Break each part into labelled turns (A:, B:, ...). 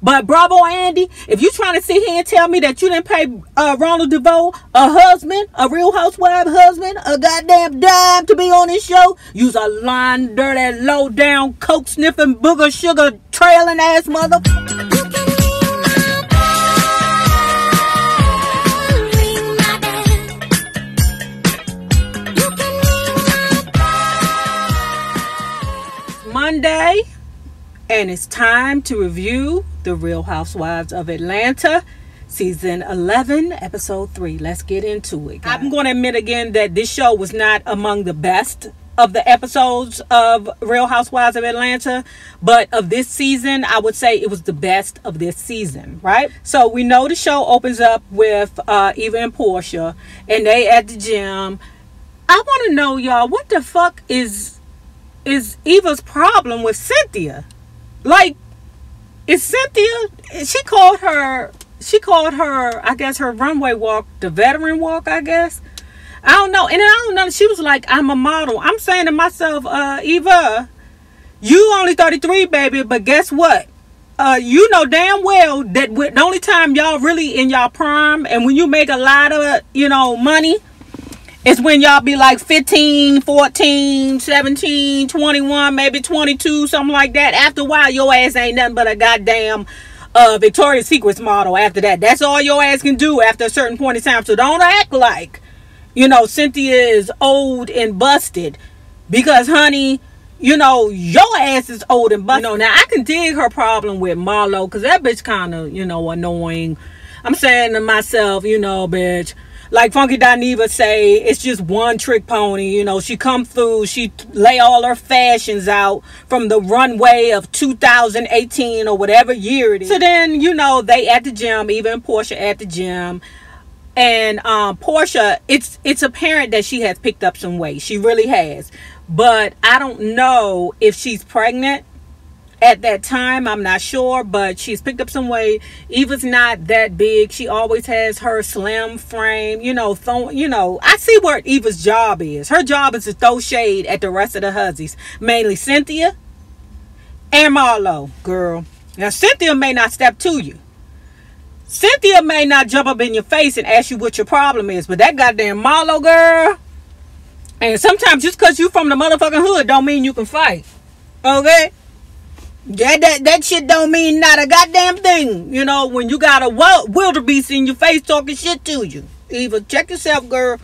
A: But bravo, Andy, if you trying to sit here and tell me that you didn't pay Ronald DeVoe, a husband, a Real Housewife husband, a goddamn dime to be on this show, you's a lying, dirty, low down, coke sniffing, booger sugar trailing ass mother. Monday, and it's time to review The Real Housewives of Atlanta, season 11, episode 3. Let's get into it, guys. I'm going to admit again that this show was not among the best of the episodes of Real Housewives of Atlanta, but of this season, I would say it was the best of this season, right? So we know the show opens up with Eva and Porsha, and they at the gym. I want to know, y'all, what the fuck is Eva's problem with Cynthia? Like, is Cynthia, she called her, I guess, her runway walk the veteran walk, I guess. I don't know. And I don't know, she was like, I'm a model. I'm saying to myself, Eva, you only 33, baby, but guess what? You know damn well that the only time y'all really in y'all prime and when you make a lot of, money, it's when y'all be like 15, 14, 17, 21, maybe 22, something like that. After a while, your ass ain't nothing but a goddamn Victoria's Secrets model after that. That's all your ass can do after a certain point in time. So don't act like, Cynthia is old and busted. Because, honey, your ass is old and busted. Now, I can dig her problem with Marlo because that bitch kind of, annoying. I'm saying to myself, bitch, like Funky Dineva say, it's just one trick pony. She come through, she lay all her fashions out from the runway of 2018 or whatever year it is. So then, they at the gym, Eva and Porsha at the gym. And Porsha, it's apparent that she has picked up some weight. She really has. But I don't know if she's pregnant. At that time, I'm not sure, but she's picked up some weight. Eva's not that big. She always has her slim frame, I see what Eva's job is. Her job is to throw shade at the rest of the hussies, mainly Cynthia and Marlo, girl. Now, Cynthia may not step to you. Cynthia may not jump up in your face and ask you what your problem is, but that goddamn Marlo, girl, and sometimes just because you from the motherfucking hood don't mean you can fight, okay? That shit don't mean not a goddamn thing. When you got a wildebeest in your face talking shit to you. Eva, check yourself, girl.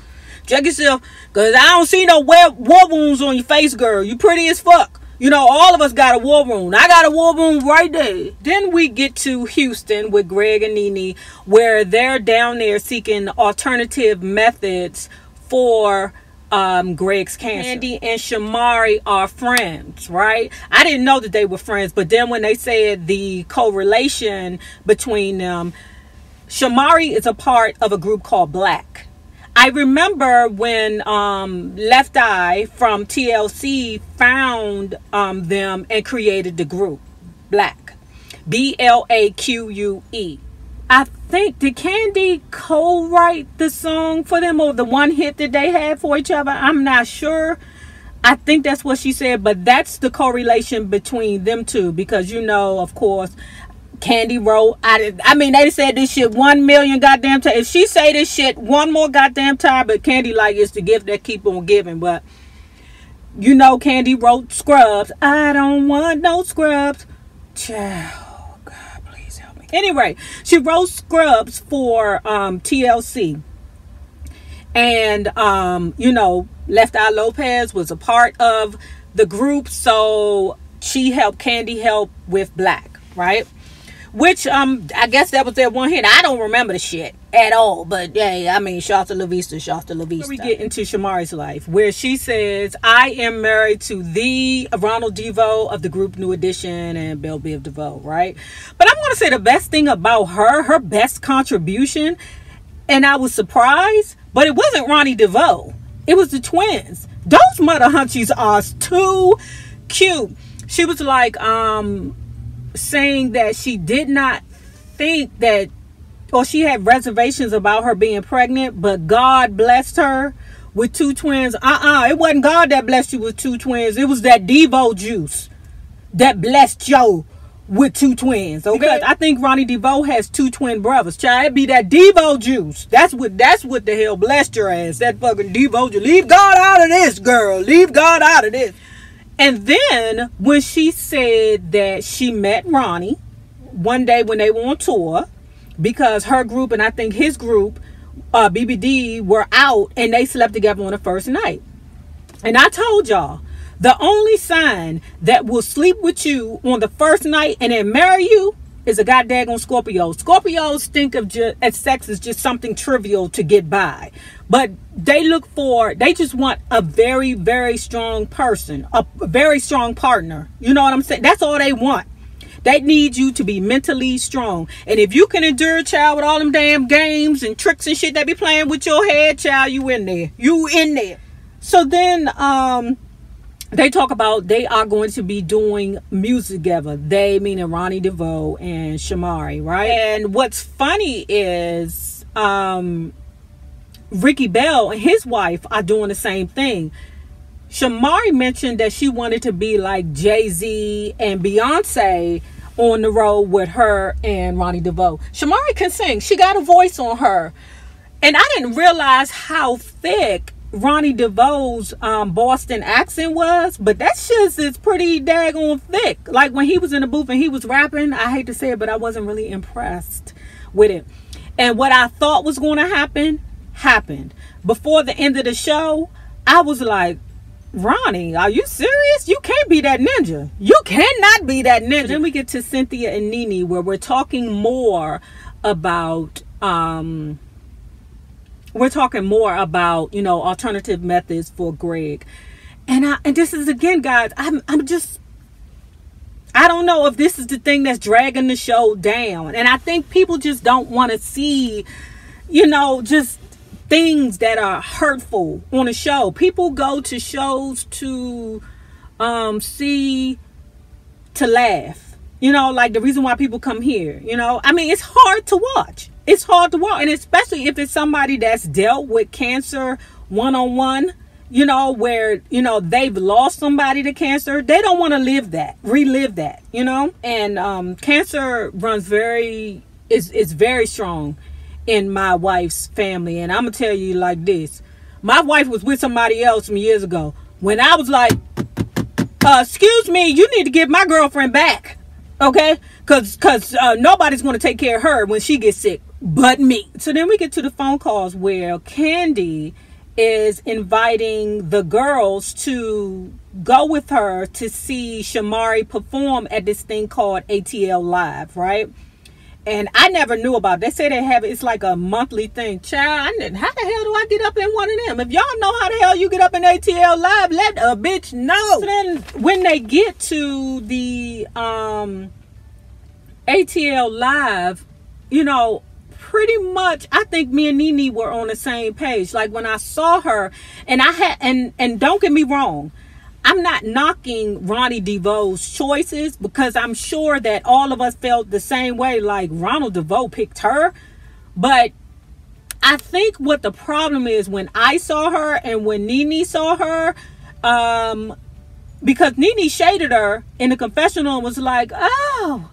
A: Check yourself. Because I don't see no war wounds on your face, girl. You pretty as fuck. All of us got a war wound. I got a war wound right there. Then we get to Houston with Gregg and Nene, where they're down there seeking alternative methods for Gregg's cancer. Andy and Shamari are friends, right? I didn't know that they were friends, but then when they said the correlation between them, Shamari is a part of a group called Black. I remember when Left Eye from TLC found them and created the group Black, BLAQUE. I think, did Candy co-write the song for them or the one hit that they had for each other? I'm not sure. I think that's what she said, but that's the correlation between them two because, of course, Candy wrote, I mean, they said this shit 1 million goddamn times. If she say this shit one more goddamn time, but Candy like it's the gift that keep on giving, but Candy wrote Scrubs. I don't want no scrubs. Child. Anyway, she wrote Scrubs for TLC. And, Left Eye Lopez was a part of the group. So she helped Candy help with Black, right? Which, I guess that was their one hit. I don't remember the shit at all. But, yeah, I mean, shout to La Vista, shout to La Vista. We get into Shamari's life, where she says, I am married to the Ronald DeVoe of the group New Edition and Belle Biv DeVoe, right? But I'm going to say the best thing about her best contribution, and I was surprised, but it wasn't Ronnie DeVoe. It was the twins. Those mother hunchies are too cute. She was like, saying that she did not think that, or she had reservations about her being pregnant, but God blessed her with 2 twins. It wasn't God that blessed you with 2 twins. It was that Devo juice that blessed your with two twins, okay? Because I think Ronnie DeVoe has two twin brothers. Child, it be that Devo juice. That's what the hell blessed your ass. That fucking Devo juice. Leave God out of this, girl. Leave God out of this. And then when she said that she met Ronnie one day when they were on tour, because her group and I think his group, BBD, were out and they slept together on the first night. And I told y'all, the only sign that will sleep with you on the first night and then marry you is a goddamn Scorpio. Scorpios think of sex as just something trivial to get by. But they just want a very, very strong person, a very strong partner. You know what I'm saying? That's all they want. They need you to be mentally strong. And if you can endure, child, with all them damn games and tricks and shit they be playing with your head, child, you in there. You in there. So then, they talk about they are going to be doing music together. They, meaning Ronnie DeVoe and Shamari, right? And what's funny is Ricky Bell and his wife are doing the same thing. Shamari mentioned that she wanted to be like Jay-Z and Beyonce on the road with her and Ronnie DeVoe. Shamari can sing. She got a voice on her. And I didn't realize how thick Ronnie DeVoe's Boston accent was, but that shit is pretty daggone thick. Like when he was in the booth and he was rapping, I hate to say it, but I wasn't really impressed with it. And what I thought was going to happen happened. Before the end of the show, I was like, Ronnie, are you serious? You can't be that ninja. You cannot be that ninja. Then we get to Cynthia and Nene, where we're talking more about you know, alternative methods for Gregg. And this is, again, guys, I don't know if this is the thing that's dragging the show down. And I think people just don't want to see, you know, just things that are hurtful on a show. People go to shows to see, to laugh. You know, like the reason why people come here, you know. I mean, it's hard to watch. It's hard to watch. And especially if it's somebody that's dealt with cancer one-on-one, you know, where, you know, they've lost somebody to cancer. They don't want to relive that, you know. And cancer runs is very strong in my wife's family. And I'm going to tell you like this. My wife was with somebody else some years ago when I was like, excuse me, you need to give my girlfriend back. Okay, because nobody's going to take care of her when she gets sick but me. So then we get to the phone calls where Candy is inviting the girls to go with her to see Shamari perform at this thing called ATL Live, right? And I never knew about it. They say they have it's like a monthly thing. Child, how the hell do I get up in one of them? If y'all know how the hell you get up in ATL Live, let a bitch know. So then when they get to the ATL Live, you know, pretty much I think me and Nene were on the same page. Like when I saw her, and I had and don't get me wrong, I'm not knocking Ronnie DeVoe's choices, because I'm sure that all of us felt the same way, like Ronald DeVoe picked her. But I think what the problem is when I saw her and when Nene saw her, because Nene shaded her in the confessional and was like, oh,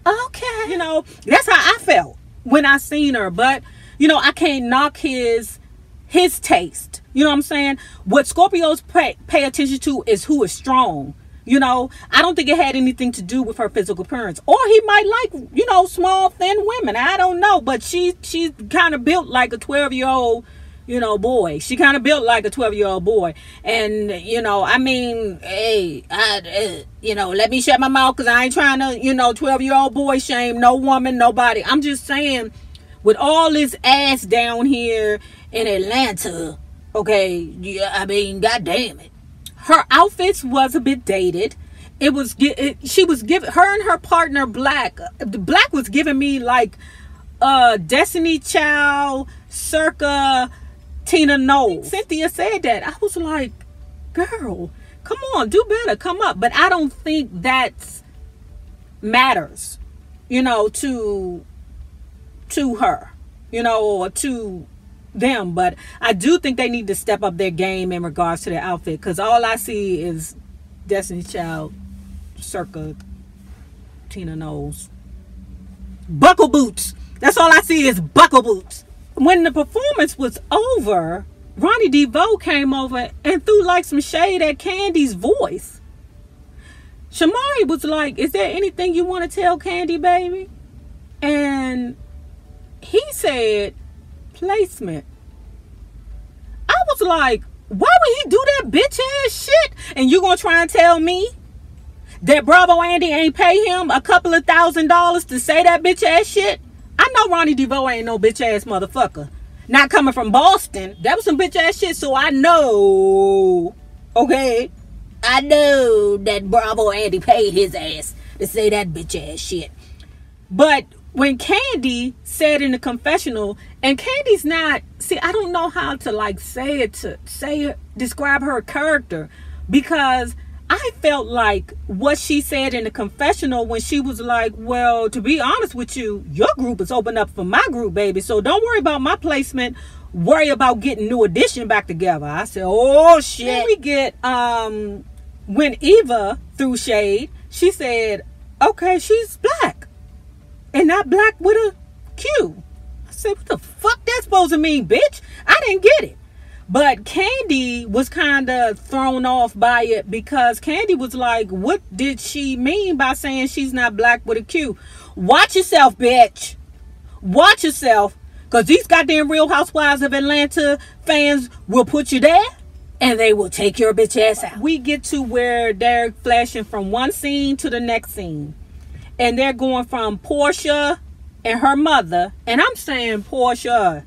A: okay. You know, that's how I felt when I seen her. But, you know, I can't knock his taste. You know what I'm saying? What Scorpios pay attention to is who is strong. You know, I don't think it had anything to do with her physical appearance. Or he might like, you know, small, thin women. I don't know. But she's kind of built like a 12-year-old, you know, boy. She kind of built like a 12-year-old boy. And, you know, I mean, hey, you know, let me shut my mouth, because I ain't trying to, you know, 12-year-old boy shame no woman, nobody. I'm just saying, with all this ass down here in Atlanta, okay, yeah, I mean, goddamn it. Her outfits was a bit dated. She was giving, her and her partner Black was giving me like Destiny Child circa Tina Knowles. Cynthia said that. I was like, girl, come on, do better, come up. But I don't think that matters, you know, to her, you know, or to them. But I do think they need to step up their game in regards to their outfit, because all I see is Destiny Child circa Tina knows. Buckle boots. That's all I see is buckle boots. When the performance was over, Ronnie DeVoe came over and threw like some shade at Candy's voice. Shamari was like, is there anything you want to tell Candy, baby? And he said, placement. I was like, why would he do that bitch ass shit? And you gonna try and tell me that Bravo Andy ain't pay him a couple of $1,000s to say that bitch ass shit? I know Ronnie DeVoe ain't no bitch ass motherfucker. Not coming from Boston. That was some bitch ass shit, so I know. Okay? I know that Bravo Andy paid his ass to say that bitch ass shit. But when Candy said in the confessional, and Candy's not, see, I don't know how to like describe her character, because I felt like what she said in the confessional when she was like, well, to be honest with you, your group is open up for my group, baby. So don't worry about my placement. Worry about getting New Edition back together. I said, oh shit. Then we get, when Eva threw shade, she said, okay, she's black. And not black with a Q. I said, what the fuck that's supposed to mean, bitch? I didn't get it. But Candy was kind of thrown off by it, because Candy was like, what did she mean by saying she's not black with a Q? Watch yourself, bitch. Watch yourself. Because these goddamn Real Housewives of Atlanta fans will put you there and they will take your bitch ass out. We get to where they're flashing from one scene to the next scene. And they're going from Porsha and her mother. And I'm saying, Porsha,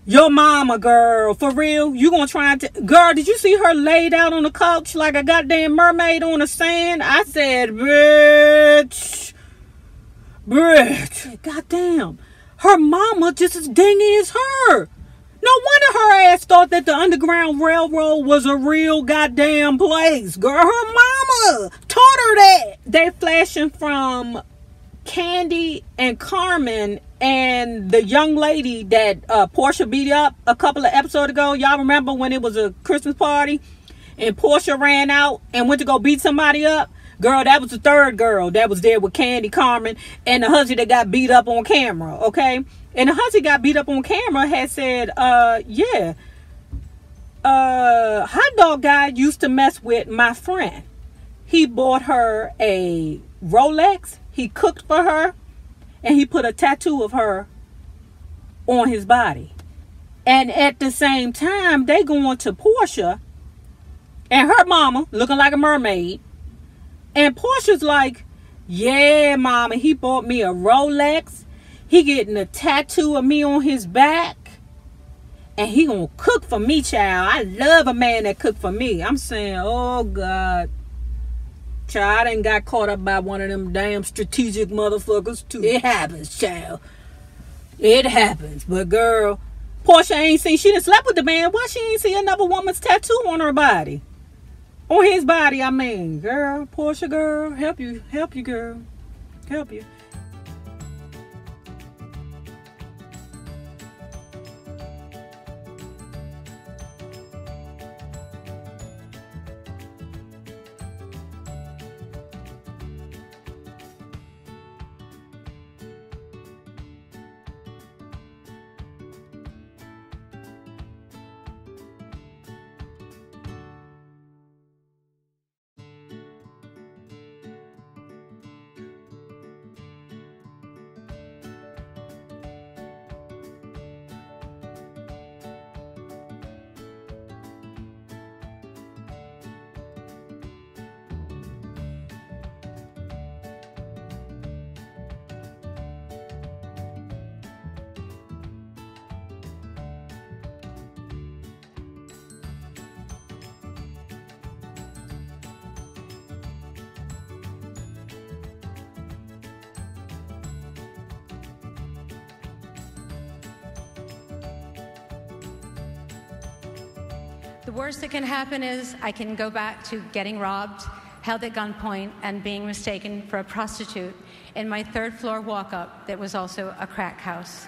A: your mama, girl, for real? You gonna try to... Girl, did you see her laid out on the couch like a goddamn mermaid on the sand? I said, bitch. Goddamn. Her mama just as dingy as her. No wonder her ass thought that the Underground Railroad was a real goddamn place. Girl, her mama taught her that. They flashing from Candy and Carmen and the young lady that Porsha beat up a couple of episodes ago. Y'all remember when it was a Christmas party and Porsha ran out and went to go beat somebody up? Girl, that was the third girl that was there with Candy, Carmen, and the husband that got beat up on camera, okay? And the husband got beat up on camera had said, yeah, hot dog guy used to mess with my friend. He bought her a Rolex, he cooked for her, and he put a tattoo of her on his body. And at the same time, they going to Porsha and her mama looking like a mermaid. And Porsha's like, yeah, mama, he bought me a Rolex. He getting a tattoo of me on his back. And he gonna cook for me, child. I love a man that cook for me. I'm saying, oh, God. Child, I done got caught up by one of them damn strategic motherfuckers, too. It happens, child. It happens. But, girl, Porsha ain't seen, she done slept with the man. Why she ain't see another woman's tattoo on her body? On his body, I mean. Girl, Porsha, girl, help you, girl. Help you.
B: The worst that can happen is I can go back to getting robbed, held at gunpoint, and being mistaken for a prostitute in my third-floor walk-up that was also a crack house.